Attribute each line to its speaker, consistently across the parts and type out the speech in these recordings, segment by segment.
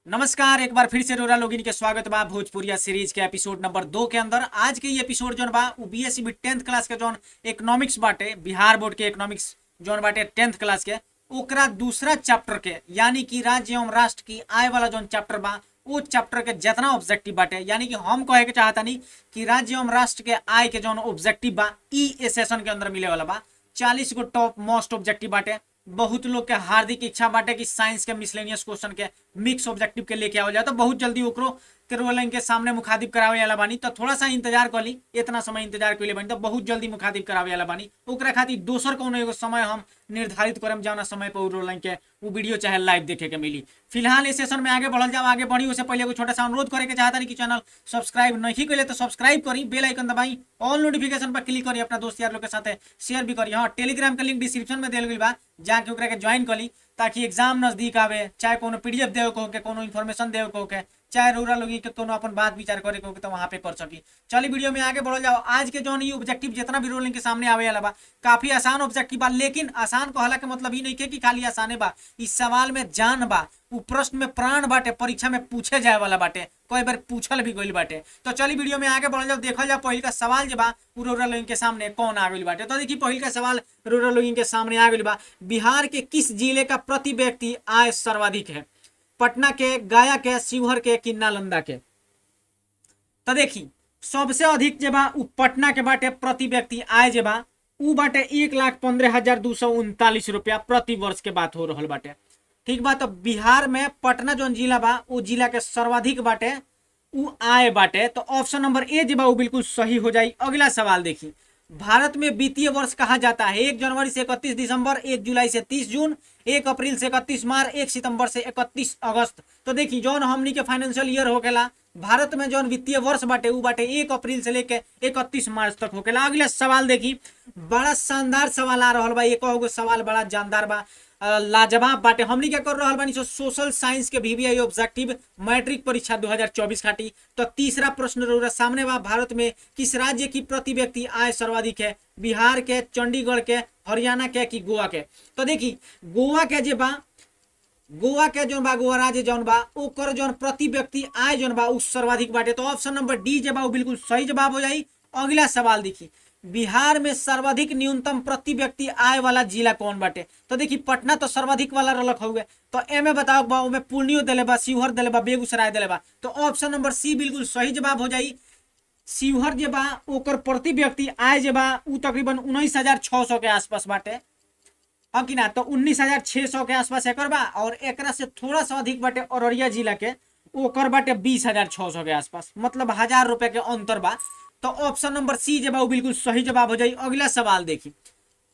Speaker 1: नमस्कार, एक बार फिर से रोरा लोगिन के स्वागत बा भोजपुरिया सीरीज के एपिसोड नंबर 2 के अंदर। आज के ये एपिसोड जोन बा उ बीएससी में 10th क्लास के जोन इकोनॉमिक्स बाटे, बिहार बोर्ड के इकोनॉमिक्स जोन बाटे 10th क्लास के, ओकरा दूसरा चैप्टर के यानी कि राज्य एवं राष्ट्र की आय वाला जोन चैप्टर बा वो चैप्टर के जितना ऑब्जेक्टिव बाटे, यानी कि हम कहे के चाहता नहीं कि राज्य एवं राष्ट्र के आय के जोन ऑब्जेक्टिव बा ई सेशन के अंदर मिले वाला बा। 40 गो टॉप मोस्ट ऑब्जेक्टिव बाटे। बहुत लोग के हार्दिक इच्छा बाटे कि साइंस के मिसलेनियस क्वेश्चन के मिक्स ऑब्जेक्टिव के लेके आवल जाए, तो बहुत जल्दी ओकरो के रोलिंग के सामने मुखातिब करावे वाला बानी। तो थोड़ा सा इंतजार कर ली, इतना समय इंतजार कर बानी तो बहुत जल्दी मुखातिब करावे वाला बानी। ओकरा खातिर दोसर कोनो एगो समय हम निर्धारित करम जौना समय पर रोलिंग के वो वीडियो चाहे लाइव देखे के मिली। फिलहाल इस सेशन में आगे बढ़ल जाओ। आगे बढ़ी उससे पहले एगो छोटा सा अनुरोध करे के चाहता नहीं कि चैनल सब्सक्राइब नहीं करें तो सब्सक्राइब करी, बेल आइकन दबाई, ऑल नोटिफिकेशन पर क्लिक करी, अपना दोस्त यार लोग के साथ शेयर भी करी। हाँ, टेलीग्राम का लिंक डिस्क्रिप्शन में दिल गई बा, जाके ओकरा के ज्वाइन करी ताकि एग्जाम नजदीक आवे, चाहे कोनो पीडीएफ देवे को के, कोनो इन्फॉर्मेशन देवे को के, चाहे रूरल लोगी के कोनो अपन बात विचार करे को तो वहां पे कर सकी। चलिए वीडियो में आगे बढ़ जाओ। आज के जो ये ऑब्जेक्टिव जितना भी रोलिंग के सामने आवे वाला बा काफी आसान ऑब्जेक्टिव बा, लेकिन आसान कहला के मतलब ही नहीं के कि खाली आसाने बा। इस सवाल में जान बा, उ प्रश्न में प्राण बाटे, परीक्षा में पूछे जाए वाला बाटे, कई बार पूछल भी गइल बाटे। तो चलिए वीडियो में आगे बढ़ जाओ। देखल जाओ पहिल का सवाल जो बा रूरल लोगिन के सामने कौन आ गइल बाटे। तो देखिए पहिल का सवाल रूरल लोगिन के सामने आ गइल बा, बिहार के किस जिले का प्रति व्यक्ति आय सर्वाधिक है? पटना के, गया के, शिवहर के कि नालंदा के? तो देखी सबसे अधिक जे बा उ पटना के बाटे। प्रति व्यक्ति आय जे बा उ बाटे 1,15,239 रुपया प्रति वर्ष के बात हो रहल बाटे। ठीक बा, तो बिहार में पटना जो जिला बा उ जिला के सर्वाधिक बाटे उ आय बाटे। तो ऑप्शन नंबर ए जे बा उ बिल्कुल सही हो जाई। अगला सवाल देखी, भारत में वित्तीय वर्ष कहा जाता है? 1 जनवरी से 31 दिसंबर, 1 जुलाई से 30 जून, 1 अप्रैल से 31 मार्च, 1 सितंबर से 31 अगस्त। तो देखी जौन हमनी के फाइनेंशियल ईयर होकेला भारत में जौन वित्तीय वर्ष बाटे उ बाटे 1 अप्रैल से लेके 31 मार्च तक होकेला। अगला सवाल देखी, बड़ा शानदार सवाल आ रहल बा। एक गो सवाल बड़ा जानदार बा, लाजवाब बाटे। हमनी क्या कर रहल बानी सोशल साइंस के वीवीआई ऑब्जेक्टिव मैट्रिक परीक्षा 2024 खाटी। तो तीसरा प्रश्न रउरा सामने बा, भारत में किस राज्य की प्रति व्यक्ति आय सर्वाधिक है? बिहार के, चंडीगढ़ के, हरियाणा के कि गोवा के? तो देखी गोवा के जे बा, गोवा के जौन बा, गोवा राज्य जौन बा ओकर जौन प्रति व्यक्ति आय जौन बा उ सर्वाधिक बाटे। तो ऑप्शन नंबर डी जे बा बिल्कुल सही जवाब हो जाई। अगला सवाल देखी, बिहार में सर्वाधिक न्यूनतम प्रति व्यक्ति आय वाला जिला कौन बाटे? तो देखी पटना तो सर्वाधिक वाला रलक हो गए, तो एमे बताओ बा ओमे पूर्णियो दिले बा, शिवहर दिले बा, बेगूसराय दिले बा। तो ऑप्शन नंबर सी बिल्कुल सही जवाब हो जाई। शिवहर जे बा ओकर प्रति व्यक्ति आय जे बा उ तकरीबन 19,600 के आसपास बाटे। अब कि ना, तो 19,600 के आसपास एकर बा, और एकरा से थोड़ा सा अधिक बाटे अररिया जिला के, ओकर बाटे 20,600 के आसपास, मतलब 1,000 रुपए के अंतर बा। तो ऑप्शन नंबर सी जे बा बिल्कुल सही जवाब हो जाई। अगला सवाल देखी,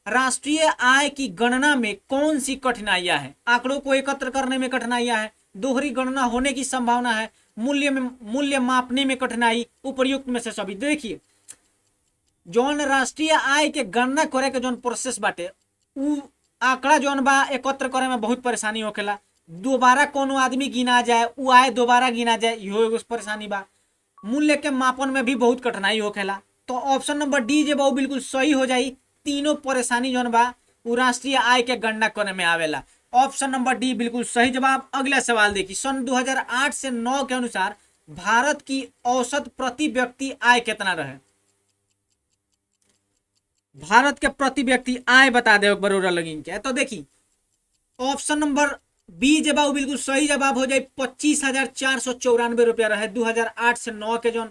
Speaker 1: राष्ट्रीय आय की गणना में कौन सी कठिनाइयां हैं? आंकड़ों को एकत्र करने में कठिनाइयां हैं, दोहरी गणना होने की संभावना है, मूल्य मापने में कठिनाई, उपर्युक्त में से सभी। देखिए जौन राष्ट्रीय आय के गणना करे के जौन प्रोसेस बाटे उ आंकड़ा जौन बा एकत्र करे में बहुत परेशानी होखेला। दोबारा कोनो आदमी गिना जाए, उ आय दोबारा गिना जाए, इहो एगो परेशानी बा। मूल्य के मापन में भी बहुत कठिनाई होखेला। तो ऑप्शन नंबर डी जे बा बिल्कुल सही हो जाई। तीनों परेशानी जौन बा उ राष्ट्रीय आय के गणना करे में आवेला। ऑप्शन नंबर डी बिल्कुल सही जवाब। अगला सवाल देखिए, सन 2008 से 9 के अनुसार भारत की औसत प्रति व्यक्ति आय कितना रहे? भारत के प्रति व्यक्ति आय बता दे बरोरा लगिन के। तो देखी ऑप्शन नंबर बी जे बा बिल्कुल सही जवाब हो जाए। 25,494 रुपया रहे 2008 से 9 के जौन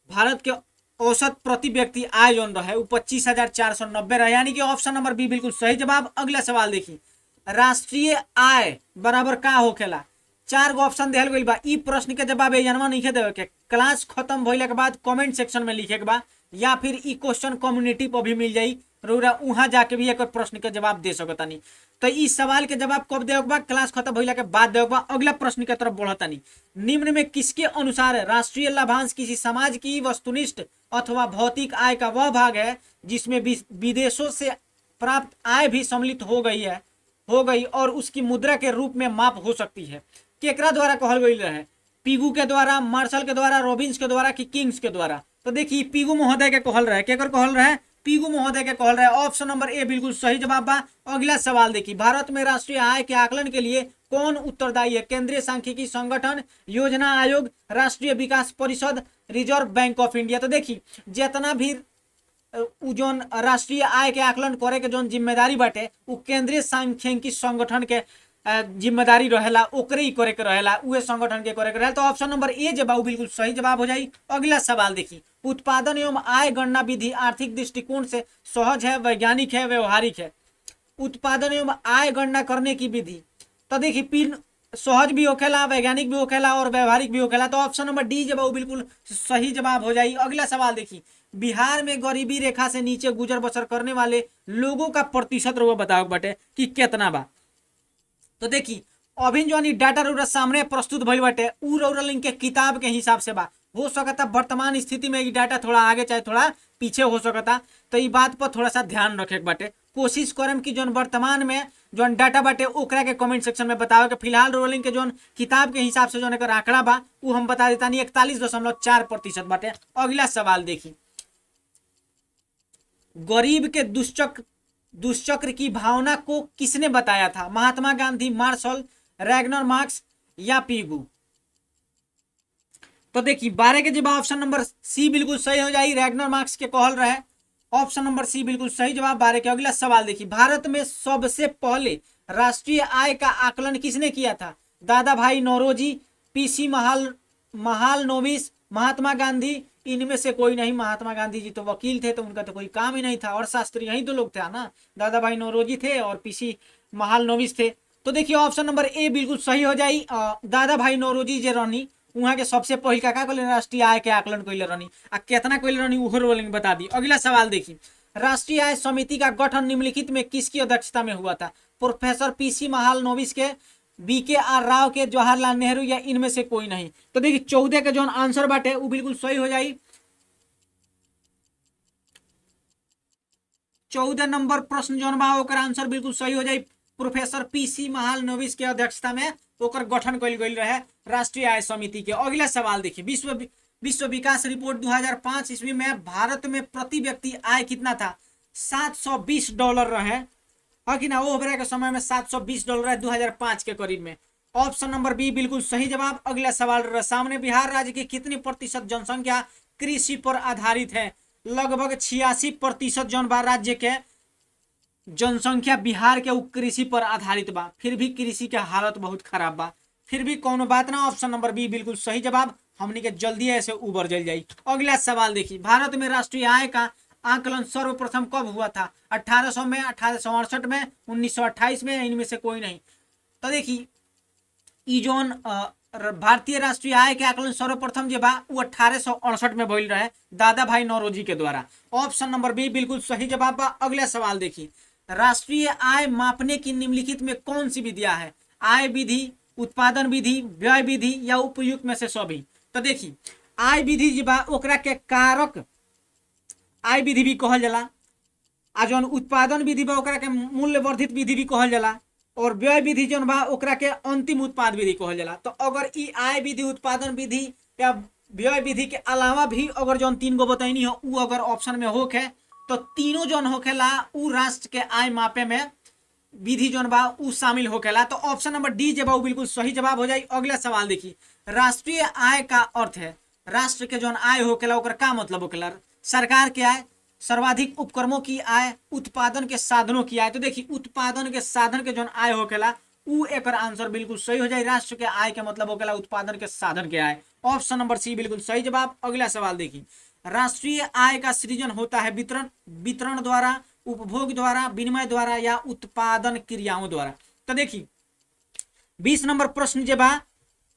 Speaker 1: भारत के औसत प्रति व्यक्ति आय जौन रहे वो 25,490 रहे, यानी कि ऑप्शन नंबर बी बिल्कुल सही जवाब। अगला सवाल देखी, राष्ट्रीय आय बराबर का होखेला? 4 गो ऑप्शन दिहल गइल बा। ई प्रश्न के जवाब एजनवा नहीं देवे के, क्लास खत्म भइले के बाद कमेंट सेक्शन में लिखे के बा, या फिर ई क्वेश्चन कम्युनिटी पर भी मिल जाई, रउरा वहां जाके भी एक प्रश्न के जवाब दे सकतानी। तो इस सवाल के जवाब कब देवे के बा? क्लास खत्म भइला के बाद देवे के बा। अगला प्रश्न के तरफ बढ़तानी, निम्न में किसके अनुसार राष्ट्रीय लाभांश किसी समाज की वस्तुनिष्ठ अथवा भौतिक आय का वह भाग है जिसमें विदेशों से प्राप्त आय भी सम्मिलित हो गई और उसकी मुद्रा के रूप में माप हो सकती है? केकरा द्वारा कहल गई रहे? पिगू के द्वारा, मार्शल के द्वारा, रॉबिन्स के द्वारा कि किंग्स के द्वारा? तो देखिए पिगू महोदय के कहल रहे। केकर कहल रहे? पीगू महोदय के कहल रहे। ऑप्शन नंबर ए बिल्कुल सही जवाब बा। अगला सवाल देखिए, भारत में राष्ट्रीय आय के आकलन के लिए कौन उत्तरदायी है? केंद्रीय सांख्यिकी संगठन, योजना आयोग, राष्ट्रीय विकास परिषद, रिजर्व बैंक ऑफ इंडिया। तो देखिए जितना भी उ जोन राष्ट्रीय आय के आकलन करे के जोन जिम्मेदारी बाटे उ केंद्रीय सांख्यिकी संगठन के जिम्मेदारी रहेला, ओकरे ही करे के रहेला, उहे संगठन के करे के रहेला। तो ऑप्शन नंबर ए जवाब बिल्कुल सही जवाब हो जाई। अगला सवाल देखिए, उत्पादन एवं आय गणना विधि आर्थिक दृष्टिकोण से सहज है, वैज्ञानिक है, व्यवहारिक है? उत्पादन एवं आय गणना करने की विधि तो देखिए पिन सहज भी होखेला, वैज्ञानिक भी होखेला और व्यवहारिक भी होखेला। तो ऑप्शन नंबर डी जवाब बिल्कुल सही जवाब हो जाई। अगला सवाल देखिए, बिहार में गरीबी रेखा से नीचे गुजर बसर करने वाले लोगों का प्रतिशत रउआ बताओ बाटे कि कितना बा। तो देखिए अभी जो डाटा रउरा सामने प्रस्तुत भइल बाटे उ रउरा लिंक के किताब के हिसाब से बा। हो सकता वर्तमान स्थिति में ये डाटा थोड़ा आगे चाहे थोड़ा पीछे हो सकता, तो ये बात पर थोड़ा सा ध्यान रखे बाटे। कोशिश करम कि जोन वर्तमान में जोन डाटा बाटे ओकरा के कमेंट सेक्शन में बतावे के। फिलहाल रोलिंग के जोन किताब के हिसाब से जोन एकर आंकड़ा बा उ हम बता देता 41.4% बाटे। अगला सवाल देखी, गरीब के दुष्चक्र की भावना को किसने बताया था? Mahatma Gandhi, Marshal, Ragnar marks या पीगू? तो देखिए 12 के जवाब ऑप्शन नंबर सी बिल्कुल सही हो जाए, रैगनर मार्क्स के कहल रहे। ऑप्शन नंबर सी बिल्कुल सही जवाब 12 के। अगला सवाल देखिए, भारत में सबसे पहले राष्ट्रीय आय का आकलन किसने किया था? दादा भाई नौरोजी, पीसी महालनोबिस, महात्मा गांधी? इनमें से कोई नहीं। महात्मा गांधी जी तो वकील थे तो उनका तो कोई काम ही नहीं था, और शास्त्री यही तो लोग थे ना, दादा भाई नौरोजी थे और पीसी महालनोबिस थे। तो देखिए ऑप्शन नंबर ए बिल्कुल सही हो जाई। दादा भाई नौरोजी जे रहनी वहाँ के सबसे पहल का कहले राष्ट्रीय आय के आकलन कैले रहनी आ कितना कैले रहनी उहो रोलिंग बता दी। अगला सवाल देखिए, राष्ट्रीय आय समिति का गठन निम्नलिखित में किसकी अध्यक्षता में हुआ था? प्रोफेसर पीसी महालनोबिस के, बीके आर राव के, जवाहरलाल नेहरू या इनमें से कोई नहीं? तो देखिए 14 के जो आंसर बाटे वो बिल्कुल सही हो जाई। 14 नंबर प्रश्न जो बा ओकर आंसर बिल्कुल सही हो जाई। प्रोफेसर पीसी महालनोबिस के अध्यक्षता में ओकर गठन कइल गइल रहे राष्ट्रीय आय समिति के। अगला सवाल देखिए, विश्व विकास रिपोर्ट 2005 ईस्वी में भारत में प्रति व्यक्ति आय कितना था? $720 रहे, है कि ना? वो बेरा के समय में $720 रहे 2005 के करीब में। ऑप्शन नंबर बी बिल्कुल सही जवाब। अगला सवाल सामने, बिहार राज्य की कितनी प्रतिशत जनसंख्या कृषि पर आधारित है? लगभग 86% जौन बा राज्य के जनसंख्या बिहार के कृषि पर आधारित बा। फिर भी कृषि के हालत बहुत खराब बा, फिर भी कोनो बात ना। ऑप्शन नंबर बी बिल्कुल सही जवाब। हमने के जल्दी ऐसे उबर जल जाई। अगला सवाल देखिए, भारत में राष्ट्रीय आय का आकलन सर्वप्रथम कब हुआ था? 1800 में, 1868 में, 1928 में, इनमें से कोई नहीं? तो देखिए ई जोन भारतीय राष्ट्रीय आय के आकलन सर्वप्रथम जो बा वो 1868 में भइल रहे दादा भाई नौरोजी के द्वारा। ऑप्शन नंबर बी बिल्कुल सही जवाब बा। अगला सवाल देखिए, राष्ट्रीय आय मापने की निम्नलिखित में कौन सी विधियां है? आय विधि, उत्पादन विधि, व्यय विधि या उपयुक्त में से सभी? तो देखिए आय विधि जो बा ओकरा के कारक आय विधि भी कहल जाला, आ जौन उत्पादन विधि बा ओकरा के मूल्य वर्धित विधि भी कहल जाला, और व्यय विधि जौन बा ओकरा के अंतिम उत्पाद विधि कहल जाला। तो अगर ई आय विधि, उत्पादन विधि या व्यय विधि के अलावा भी अगर जौन 3 गो बताइनी हो उ अगर ऑप्शन में होखे तो तीनों जौन होखेला उ राष्ट्र के आय मापे में विधि जौन बा उ शामिल होखेला। तो ऑप्शन नंबर डी जब बिल्कुल सही जवाब हो जाए। अगला सवाल देखिए, राष्ट्रीय आय का अर्थ है, राष्ट्र के जौन आय होखेला ओकर का मतलब होखेला? सरकार के आय, सर्वाधिक उपक्रमों की आय, उत्पादन के साधनों की आय। तो देखिए उत्पादन के साधन के जौन आय होखेला उ एकर आंसर बिल्कुल सही हो जाए। राष्ट्र के आय के मतलब होखेला उत्पादन के साधन के आय। ऑप्शन नंबर सी बिल्कुल सही जवाब। अगला सवाल देखिए, राष्ट्रीय आय का सृजन होता है वितरण द्वारा, उपभोग द्वारा, विनिमय द्वारा या उत्पादन क्रियाओं द्वारा? तो देखिए 20 नंबर प्रश्न जो बा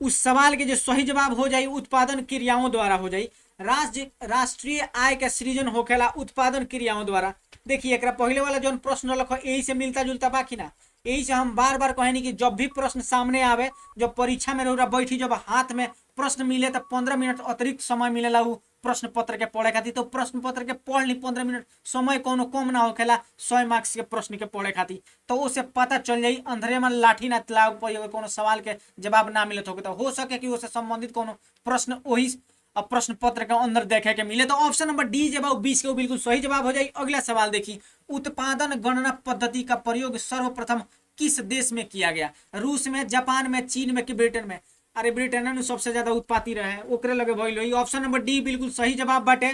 Speaker 1: उस सवाल के जो सही जवाब हो जाए उत्पादन क्रियाओं द्वारा हो जाए। राष्ट्रीय आय का सृजन होखेला उत्पादन क्रियाओं द्वारा। देखिए एक पहले वाला जो प्रश्न रखो यही से मिलता जुलता बाकी ना, यही से हम बार बार कहेनी कि जब भी प्रश्न सामने आवे, जब परीक्षा में रहुरा बैठी, जब हाथ में प्रश्न मिले तो 15 मिनट अतिरिक्त समय मिलेला उ प्रश्न पत्र के पढ़े खातिर। तो प्रश्न पत्र के पढ़ ली 15 मिनट, समय कोनो कम ना होखेला 100 मार्क्स के प्रश्न के पढ़े खातिर। तो उससे पता चल जाई अंधेरे में लाठी ना चलाओ, कोनो सवाल के जवाब ना मिलत हो तो हो सके कि उससे संबंधित कोनो प्रश्न वही अब प्रश्न पत्र के अंदर देखे के मिले। तो ऑप्शन नंबर डी जब 20 के बिल्कुल सही जवाब हो जाए। अगला सवाल देखिए, उत्पादन गणना पद्धति का प्रयोग सर्वप्रथम किस देश में किया गया? रूस में, जापान में, चीन में कि ब्रिटेन में? अरे ब्रिटेन में सबसे ज्यादा उत्पाती रहे, ओकरे लगे भइल होई। ऑप्शन नंबर डी बिल्कुल सही जवाब बाटे।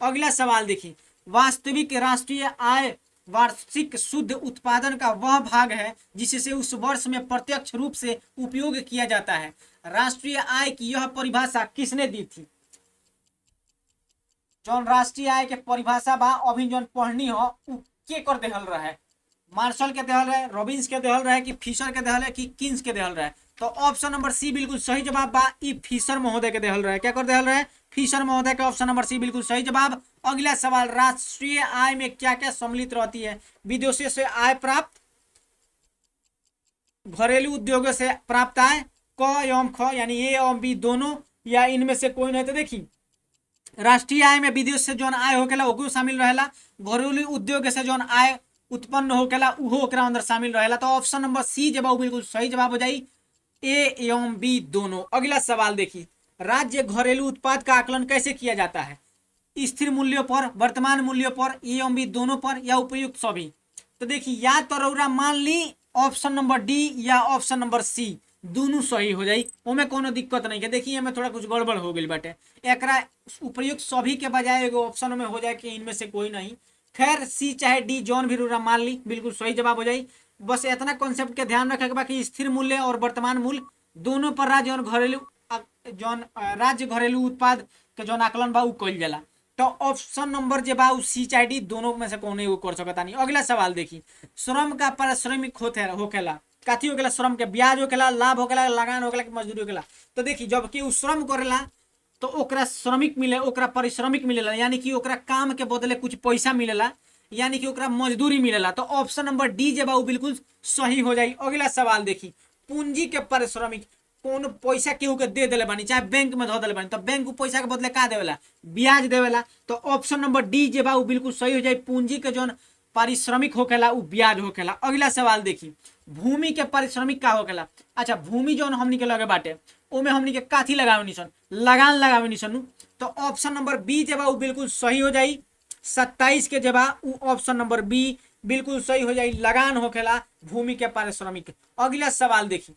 Speaker 1: अगला सवाल देखिए, वास्तविक राष्ट्रीय आय वार्षिक शुद्ध उत्पादन का वह भाग है जिससे उस वर्ष में प्रत्यक्ष रूप से उपयोग किया जाता है। राष्ट्रीय आय की यह परिभाषा किसने दी थी? जौन राष्ट्रीय आय के परिभाषा बा अभी जौन पढ़नी हो उ के कर देहल रहे? मार्शल के देहल रहे, रॉबिन्स के देहल रहे कि फिशर के देहल रहे कि किन्स के देहल रहे? तो ऑप्शन नंबर सी बिल्कुल सही जवाब बा, ई फिशर महोदय के देहल रहे। क्या कर देहल रहे? फिशर महोदय के। ऑप्शन नंबर सी बिल्कुल सही जवाब। अगला सवाल, राष्ट्रीय आय में क्या क्या सम्मिलित रहती है? विदेशों से आय प्राप्त, घरेलू उद्योगों से प्राप्त आय, क एवं ख यानी ए एवं बी दोनों, या इनमें से कोई नहीं? तो देखिए, राष्ट्रीय आय में विदेश से जौन आय होकेला ओकरो शामिल रहेला, घरेलू उद्योग से जौन आय उत्पन्न होकेला उहो ओकरा अंदर शामिल रहेला। तो ऑप्शन नंबर सी जवाब बिल्कुल सही जवाब हो जाई, ए एवं बी दोनों। अगला सवाल देखिए, राज्य घरेलू उत्पाद का आकलन कैसे किया जाता है? स्थिर मूल्यों पर, वर्तमान मूल्यों पर, ए एवं बी दोनों पर, या उपयुक्त सभी? तो देखिए, या तो रउरा मान ली ऑप्शन नंबर डी या ऑप्शन नंबर सी, दोनों सही हो जाई, ओमें कोनो दिक्कत नहीं है। देखिए हमें थोड़ा कुछ गड़बड़ हो गई बाटे, एकरा उपयुक्त सभी के बजाय एगो ऑप्शन में हो जाए कि इनमें से कोई नहीं। खैर सी चाहे डी जौन भी रउरा मान ली बिल्कुल सही जवाब हो जाई। बस इतना कॉन्सेप्ट के ध्यान रखे के बा कि स्थिर मूल्य और वर्तमान मूल्य दोनों पर राज्य और घरेलू जौन राज्य घरेलू उत्पाद के जौन आकलन बा उ कइल जाला। तो ऑप्शन नंबर जे बा सी चाहे डी दोनों में से कोनो एगो कर सकता नहीं। अगला सवाल देखी, श्रम का पारिश्रमिक होखेला काथी होखेला? श्रम के ब्याज होखेला, लाभ होखेला, लगान होखेला कि मजदूरी होखेला? तो देखी, जब कि उ श्रम करेला तो ओकरा श्रमिक मिले, ओकरा पारिश्रमिक मिलेला, यानी कि ओकरा काम के बदले कुछ पैसा मिलेला, यानी कि ओकरा मजदूरी मिलेला। तो ऑप्शन नंबर डी जे बा उ बिल्कुल सही हो जाई। अगला सवाल देखी, पूंजी के पारिश्रमिक कौन पैसा केहू के दे देले बानी, चाहे बैंक में धो देले बानी, तो बैंक उ पैसा के बदले का देवेला? ब्याज देवेला। तो ऑप्शन नंबर डी जे बा उ बिल्कुल सही हो जाई, पूंजी के जौन पारिश्रमिक होखेला उ ब्याज होखेला। अगला सवाल देखी, भूमि के पारिश्रमिक का होखेला? अच्छा, भूमि जौन हमनी के लगे बाटे ओमे हमनी के काथी लगावे निसन? लगान लगावे निसन। तो ऑप्शन नंबर बी जे बा उ बिल्कुल सही हो जाई। 27 के जबा उ ऑप्शन नंबर बी बिल्कुल सही हो जाई, लगान होखेला भूमि के पारिश्रमिक। अगला सवाल देखी,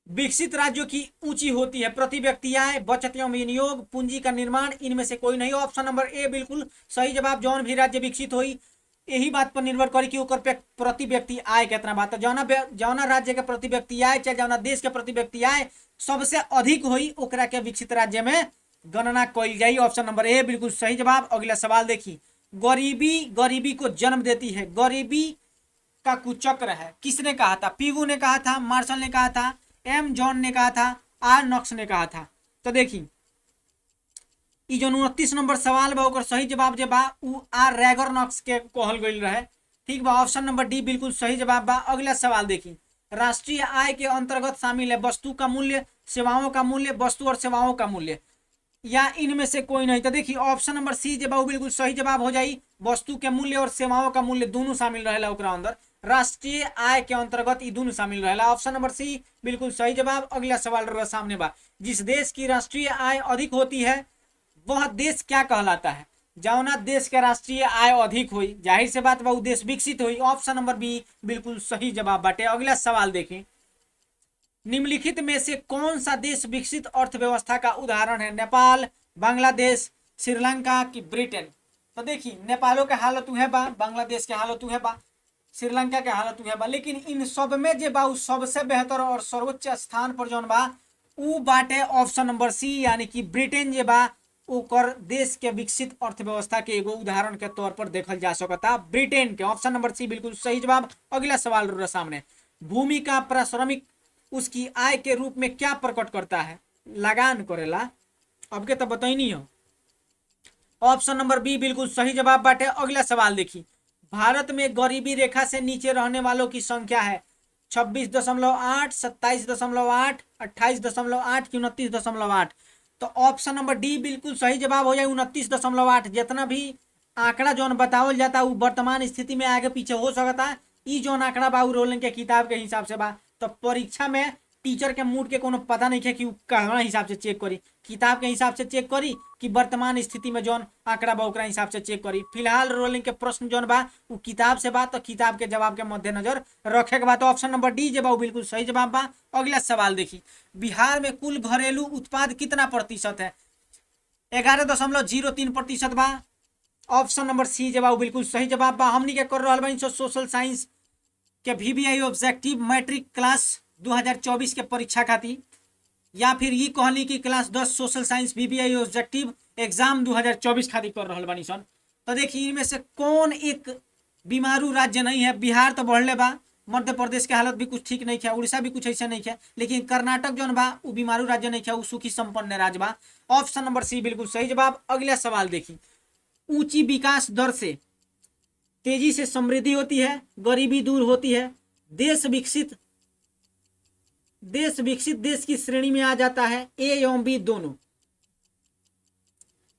Speaker 1: विकसित राज्यों की ऊंची होती है प्रति व्यक्ति आय, बचत एवं विनियोग, पूंजी का निर्माण, इनमें से कोई नहीं। ऑप्शन नंबर ए बिल्कुल सही जवाब। जौन भी राज्य विकसित हुई यही बात पर निर्भर करी कि ओकर प्रति व्यक्ति आय कितना बात है। जौना राज्य के प्रति व्यक्ति आय चाहे जौना देश के प्रति व्यक्ति आय सबसे अधिक हुई ओकरा के विकसित राज्य में गणना कइल जाई। ऑप्शन नंबर ए बिल्कुल सही जवाब। अगला सवाल देखिए, गरीबी को जन्म देती है, गरीबी का कुचक्र है, किसने कहा था? पीगू ने कहा था, मार्शल ने कहा था, एम जॉन ने कहा था, आर नॉक्स ने कहा था? तो देखिए, ई जो 29 नंबर सवाल बा ओकर सही जवाब जे बा उ आर रैगर नॉक्स के कहल गइल रहे। ठीक बा, ऑप्शन नंबर डी बिल्कुल सही जवाब बा। अगला सवाल देखिए, राष्ट्रीय आय के अंतर्गत शामिल है वस्तु का मूल्य, सेवाओं का मूल्य, वस्तु और सेवाओं का मूल्य, या इनमें से कोई नहीं? तो देखिए, ऑप्शन नंबर सी जे बा उ बिल्कुल सही जवाब हो जाई, वस्तु के मूल्य और सेवाओं का मूल्य दोनों शामिल रहेला ओकरा अंदर। राष्ट्रीय आय के अंतर्गत ई दोनों शामिल रहेला। ऑप्शन नंबर सी बिल्कुल सही जवाब। अगला सवाल रहा सामने बा, जिस देश की राष्ट्रीय आय अधिक होती है वह देश क्या कहलाता है? जौना देश के राष्ट्रीय आय अधिक हुई जाहिर से बात बा उ देश विकसित हुई। ऑप्शन नंबर बी बिल्कुल सही जवाब बाटे। अगला सवाल देखें, निम्नलिखित में से कौन सा देश विकसित अर्थव्यवस्था का उदाहरण है? नेपाल, बांग्लादेश, श्रीलंका कि ब्रिटेन? तो देखिए, नेपालों के हालत उहे बा, बांग्लादेश के हालत उहे बा, श्रीलंका के हालत उहे बा, लेकिन इन सब में जे बा उ सबसे बेहतर और सर्वोच्च स्थान पर जौन बा उ बाटे ऑप्शन नंबर सी, यानी कि ब्रिटेन जे बा ओकर देश के विकसित अर्थव्यवस्था के एगो उदाहरण के तौर पर देखल जा सकता ब्रिटेन के। ऑप्शन नंबर सी बिल्कुल सही जवाब। अगला सवाल रहा सामने, भूमि का पारिश्रमिक उसकी आय के रूप में क्या प्रकट करता है? लगान करेला। अब के तो बताइनी हो। ऑप्शन नंबर बी बिल्कुल सही जवाब बाटे। अगला सवाल देखिए, भारत में गरीबी रेखा से नीचे रहने वालों की संख्या है 26.8, 27.8, 28.8 की 29.8? तो ऑप्शन नंबर डी बिल्कुल सही जवाब हो जाए, 29.8। जितना भी आंकड़ा जौन बतावल जाता वो वर्तमान स्थिति में आगे पीछे हो सकता है। ई जौन आंकड़ा बा रोलिंग के किताब के हिसाब से बा, तो परीक्षा में टीचर के मूड के कोनो पता नहीं है कि कहना हिसाब से चेक करी, किताब के हिसाब से चेक करी कि वर्तमान स्थिति में जौन आंकड़ा बा ओकरा हिसाब से चेक करी। फिलहाल रोलिंग के प्रश्न जौन बा उ किताब से बा, तो किताब के जवाब के मद्देनजर रखे के बा। तो ऑप्शन नंबर डी जे बा बिल्कुल सही जवाब बा। अगला सवाल देखी, बिहार में कुल घरेलू उत्पाद कितना प्रतिशत है? 11.03% बा। ऑप्शन नंबर सी जे बा बिल्कुल सही जवाब बा। हमनी के कर रहल बानी सोशल साइंस के VBI ऑब्जेक्टिव मैट्रिक क्लास 2024 के परीक्षा खातिर, या फिर ये कहली कि class 10 social science VBI objective exam 2024 खातिर कर रहल बानी सन। तो देखिए इनमें से कौन एक बीमारू राज्य नहीं है? बिहार तो बढ़ले बा, मध्य प्रदेश के हालत भी कुछ ठीक नहीं है, उड़ीसा भी कुछ ऐसा नहीं है, लेकिन कर्नाटक जौन बा वो बीमारू राज्य नहीं है, वो सुखी संपन्न राज्य बा। ऑप्शन नंबर सी बिल्कुल सही जवाब। अगला सवाल देखिए, ऊंची विकास दर से तेजी से समृद्धि होती है, गरीबी दूर होती है, देश विकसित देश की श्रेणी में आ जाता है, ए एवं बी दोनों।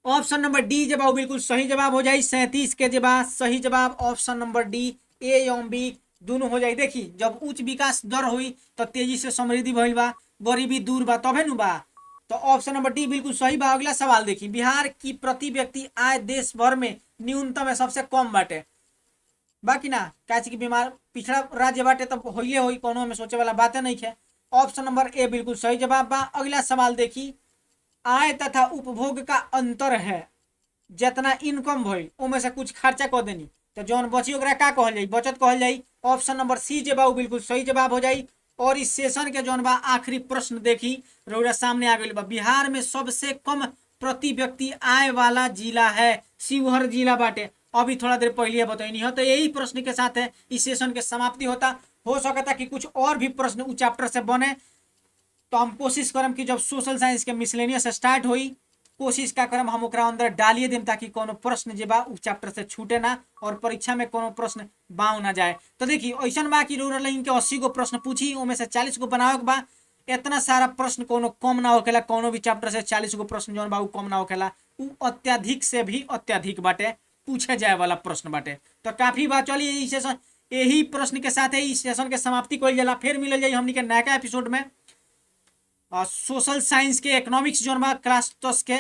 Speaker 1: ऑप्शन नंबर डी जवाब बिल्कुल सही जवाब हो जाए। 37 के जवाब सही जवाब ऑप्शन नंबर डी, ए एवं बी दोनों हो जाए। देखिए जब उच्च विकास दर हुई तो तेजी से समृद्धि भइल बा, गरीबी दूर बा, तबे नु बा। तो ऑप्शन नंबर डी बिल्कुल सही बा। अगला सवाल देखिए, बिहार की प्रति व्यक्ति आय देश भर में न्यूनतम है, सबसे कम बाटे बाकी ना, कैसे कि बीमार पिछड़ा राज्य बाटे तब होइए होई, कोनो में सोचे वाला बातें नहीं है। ऑप्शन नंबर ए बिल्कुल सही जवाब बा। अगला सवाल देखी, आय तथा उपभोग का अंतर है, जितना इनकम भइल उनमें से कुछ खर्चा कर देनी तो जौन बची ओकरा का कहल जाई? बचत कहल जाई। ऑप्शन नंबर सी जे बा बिल्कुल सही जवाब हो जाई। और इस सेशन के जौन बा आखिरी प्रश्न देखी रउरा सामने आ गई बा, बिहार में सबसे कम प्रति व्यक्ति आय वाला जिला है, शिवहर जिला बाटे। अभी थोड़ा देर पहले बताइनी हो। तो यही प्रश्न के साथ है इस सेशन के समाप्ति होता। हो सकता कि कुछ और भी प्रश्न उस चैप्टर से बने, तो हम कोशिश करम कि जब सोशल साइंस के मिसलेनियस स्टार्ट होई कोशिश का करम हम ओकरा अंदर डालिए देम, ताकि कोनो प्रश्न जे बा उस चैप्टर से छूटे ना और परीक्षा में कोनो प्रश्न बाव ना जाए। तो देखिए ऐसा बा कि रूरल के 80 गो प्रश्न पूछी, उनमें से 40 गो बनावे बा। इतना सारा प्रश्न कोनो कम ना होखेला, कोनो भी चैप्टर से 40 गो प्रश्न जौन बा कम ना होखेला, उ अत्याधिक से भी अत्याधिक बाटे पूछे जाए वाला प्रश्न बाटे। तो काफी बात चलिए इस सेशन, यही प्रश्न के साथ इस सेशन के समाप्ति कइल जाला। फिर मिलल जाई हमनी के नया एपिसोड में सोशल साइंस के इकोनॉमिक्स जोन बा क्लास 10 के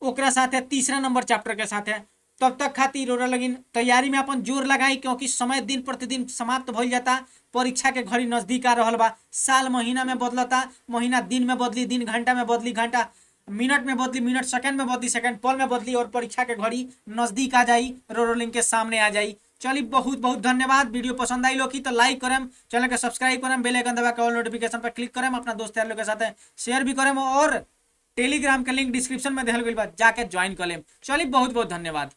Speaker 1: ओकरा साथ है, तीसरा नंबर चैप्टर के साथ है। तब तक खातिर रोरा लगिन तैयारी में अपन जोर लगाई, क्योंकि समय दिन प्रतिदिन समाप्त भइल जाता। परीक्षा के घड़ी नजदीक आ रहल बा, साल महीना में बदलता, महीना दिन में बदली, दिन घंटा में बदली, घंटा मिनट में बदली, मिनट सेकंड में बदली, सेकंड पल में बदली, और परीक्षा के घड़ी नजदीक आ जाई, रोलिंग के सामने आ जाई। चलिए बहुत बहुत धन्यवाद। वीडियो पसंद आई लोग की तो लाइक करें, चैनल के सब्सक्राइब करें, बेल आइकन दबा के ऑल नोटिफिकेशन पर क्लिक करें, अपना दोस्त यार लोग के साथ शेयर भी करें, और टेलीग्राम का लिंक डिस्क्रिप्शन में दिया गई बा, जाके ज्वाइन कर लें। चलिए बहुत बहुत धन्यवाद।